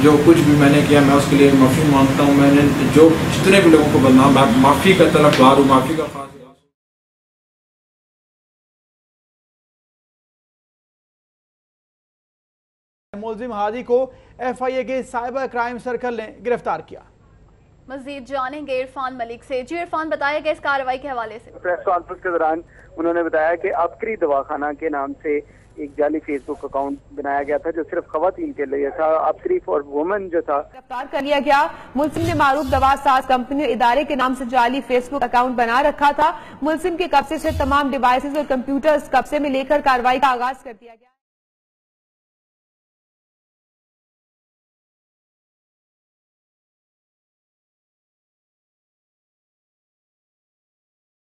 जो कुछ भी मैंने किया मैं उसके लिए माफ़ी मांगता हूँ। मैंने जो जितने भी लोगों को बदनाम, माफ़ी का तलबगार हूँ, माफ़ी का खास। मुलजिम हादी को एफआईए के साइबर क्राइम सर्कल ने गिरफ्तार किया। मजीद जानेंगे इरफान मलिक से। जी इरफान, बताया कि इस कार्रवाई के हवाले से प्रेस कॉन्फ्रेंस के दौरान उन्होंने बताया कि अबकरी दवाखाना के नाम से एक जाली फेसबुक अकाउंट बनाया गया था जो सिर्फ खवातीन के लिए था। अबकरी फॉर वुमेन जो था गिरफ्तार कर लिया गया। मुलजिम ने मारूफ दवा साज कंपनी और इदारे के नाम से जाली फेसबुक अकाउंट बना रखा था। मुलजिम के कब्जे से तमाम डिवाइसेज और कंप्यूटर्स कब्जे में लेकर कार्रवाई का आगाज कर दिया गया।